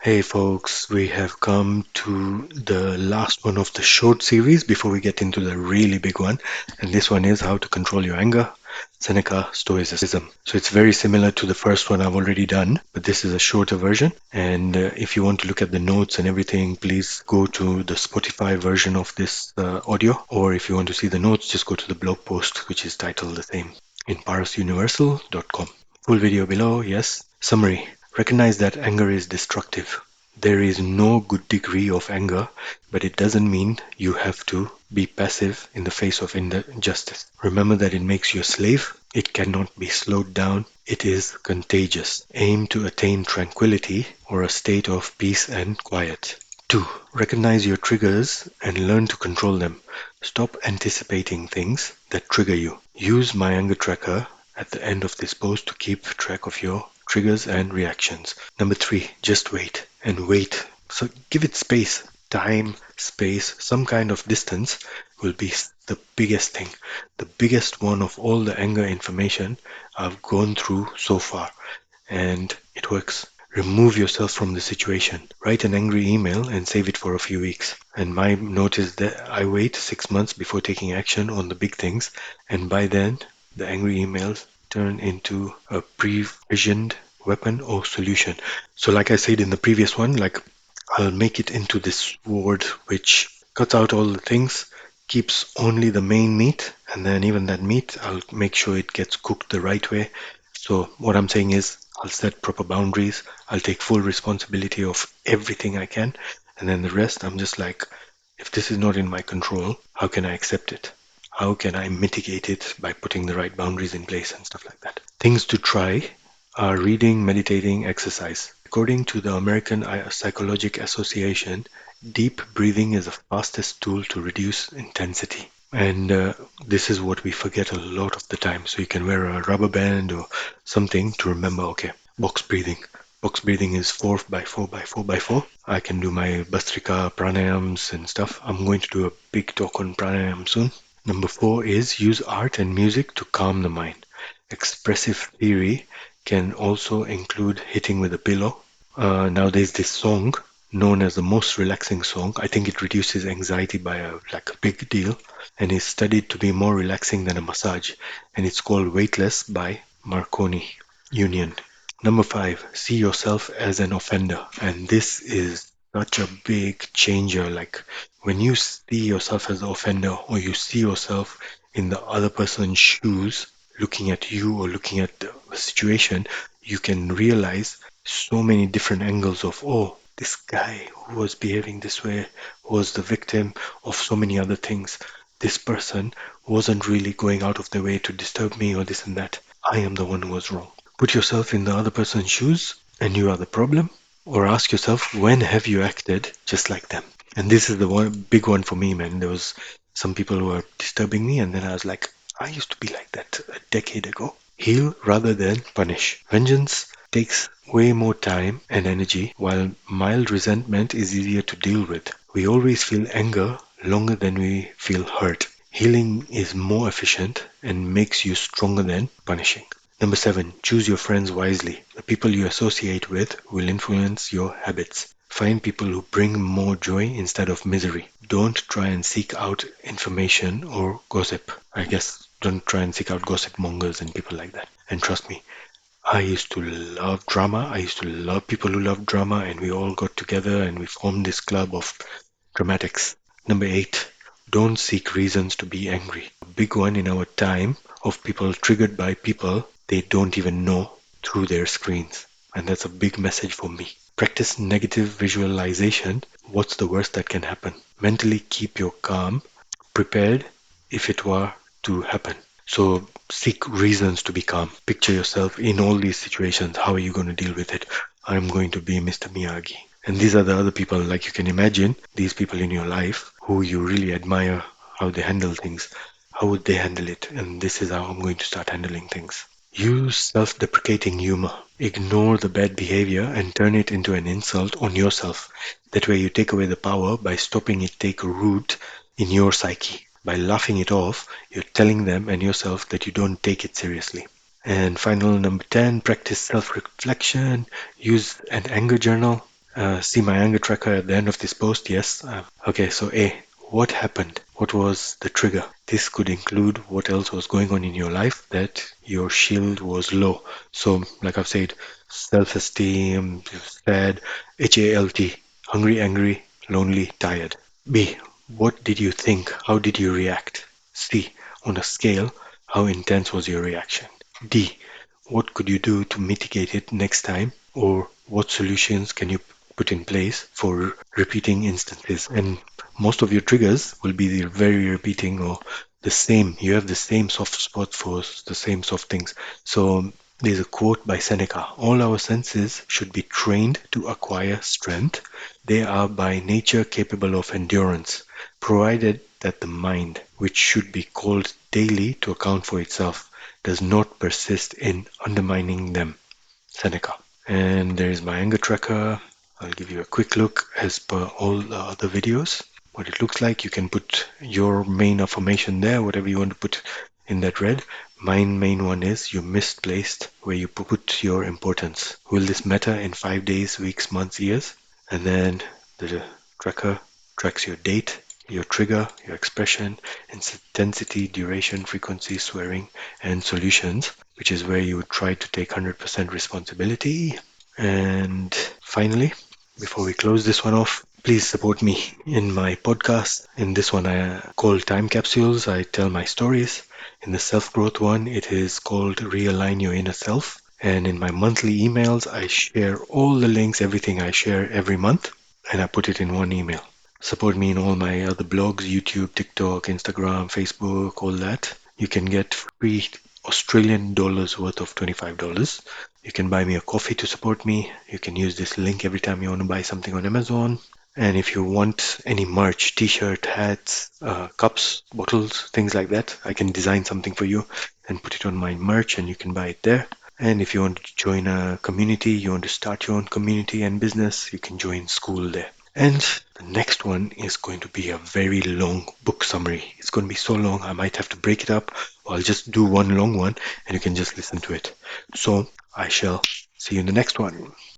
Hey folks, we have come to the last one of the short series before we get into the really big one. And this one is how to control your anger, Seneca Stoicism. So it's very similar to the first one I've already done, but this is a shorter version. And if you want to look at the notes and everything, please go to the Spotify version of this audio. Or if you want to see the notes, just go to the blog post, which is titled the same in parasuniversal.com. Full video below, yes. Summary. Recognize that anger is destructive. There is no good degree of anger, but it doesn't mean you have to be passive in the face of injustice. Remember that it makes you a slave. It cannot be slowed down. It is contagious. Aim to attain tranquility or a state of peace and quiet. 2. Recognize your triggers and learn to control them. Stop anticipating things that trigger you. Use my anger tracker at the end of this post to keep track of your triggers and reactions. Number 3, just wait and wait. So give it space, time, space, some kind of distance will be the biggest thing, the biggest one of all the anger information I've gone through so far. And it works. Remove yourself from the situation. Write an angry email and save it for a few weeks. And my note is that I wait 6 months before taking action on the big things, and by then the angry emails turn into a pre-visioned weapon or solution. So like I said in the previous one, like I'll make it into this sword which cuts out all the things, keeps only the main meat, and then even that meat, I'll make sure it gets cooked the right way. So what I'm saying is I'll set proper boundaries, I'll take full responsibility of everything I can, and then the rest I'm just like, if this is not in my control, how can I accept it? How can I mitigate it by putting the right boundaries in place and stuff like that? Things to try are reading, meditating, exercise. According to the American Psychological Association, deep breathing is the fastest tool to reduce intensity. And this is what we forget a lot of the time. So you can wear a rubber band or something to remember, okay, box breathing. Box breathing is 4 by 4 by 4 by 4. I can do my Bastrika pranayams and stuff. I'm going to do a big talk on pranayam soon. Number 4 is use art and music to calm the mind. Expressive theory can also include hitting with a pillow. Now there's this song known as the most relaxing song. I think it reduces anxiety by a big deal, and is studied to be more relaxing than a massage. And it's called Weightless by Marconi Union. Number 5, see yourself as an offender. And this is such a big changer. Like when you see yourself as an offender, or you see yourself in the other person's shoes, looking at you or looking at the situation, you can realize so many different angles of, oh, this guy who was behaving this way was the victim of so many other things. This person wasn't really going out of their way to disturb me or this and that. I am the one who was wrong. Put yourself in the other person's shoes and you are the problem. Or ask yourself, when have you acted just like them? And this is the one big one for me, man. There was some people who were disturbing me, and then I was like, I used to be like that a decade ago. Heal rather than punish. Vengeance takes way more time and energy, while mild resentment is easier to deal with. We always feel anger longer than we feel hurt. Healing is more efficient and makes you stronger than punishing. Number 7, choose your friends wisely. The people you associate with will influence your habits. Find people who bring more joy instead of misery. Don't try and seek out information or gossip. I guess don't try and seek out gossip mongers and people like that. And trust me, I used to love drama. I used to love people who love drama, and we all got together and we formed this club of dramatics. Number 8, don't seek reasons to be angry. A big one in our time of people triggered by people they don't even know through their screens. And that's a big message for me. Practice negative visualization. What's the worst that can happen? Mentally keep your calm, prepared if it were to happen. So seek reasons to be calm. Picture yourself in all these situations. How are you going to deal with it? I'm going to be Mr. Miyagi. And these are the other people, like you can imagine, these people in your life who you really admire how they handle things. How would they handle it? And this is how I'm going to start handling things. Use self-deprecating humor. Ignore the bad behavior and turn it into an insult on yourself. That way you take away the power by stopping it take root in your psyche. By laughing it off, you're telling them and yourself that you don't take it seriously. And final number 10, practice self-reflection. Use an anger journal. See my anger tracker at the end of this post? Yes. Okay, so A, what happened? What was the trigger? This could include what else was going on in your life that your shield was low. So, like I've said, self-esteem, sad, HALT, hungry, angry, lonely, tired. B, what did you think? How did you react? C, on a scale, how intense was your reaction? D, what could you do to mitigate it next time? Or what solutions can you put in place for repeating instances? And most of your triggers will be the very repeating or the same. You have the same soft spot for the same soft things. So there's a quote by Seneca: all our senses should be trained to acquire strength. They are by nature capable of endurance, provided that the mind, which should be called daily to account for itself, does not persist in undermining them. Seneca. And there is my anger tracker. I'll give you a quick look as per all the other videos. What it looks like, you can put your main affirmation there, whatever you want to put in that red. My main one is you misplaced where you put your importance. Will this matter in 5 days, weeks, months, years? And then the tracker tracks your date, your trigger, your expression, intensity, duration, frequency, swearing, and solutions, which is where you would try to take 100% responsibility. And finally, before we close this one off, please support me in my podcast. In this one, I call Time Capsules. I tell my stories. In the self growth one, it is called Realign Your Inner Self. And in my monthly emails, I share all the links, everything I share every month, and I put it in one email. Support me in all my other blogs, YouTube, TikTok, Instagram, Facebook, all that. You can get free Australian dollars worth of $25. You can buy me a coffee to support me. You can use this link every time you want to buy something on Amazon. And if you want any merch, t-shirt, hats, cups, bottles, things like that, I can design something for you and put it on my merch and you can buy it there. And if you want to join a community, you want to start your own community and business, you can join school there. And the next one is going to be a very long book summary. It's going to be so long, I might have to break it up, or I'll just do one long one and you can just listen to it. So I shall see you in the next one.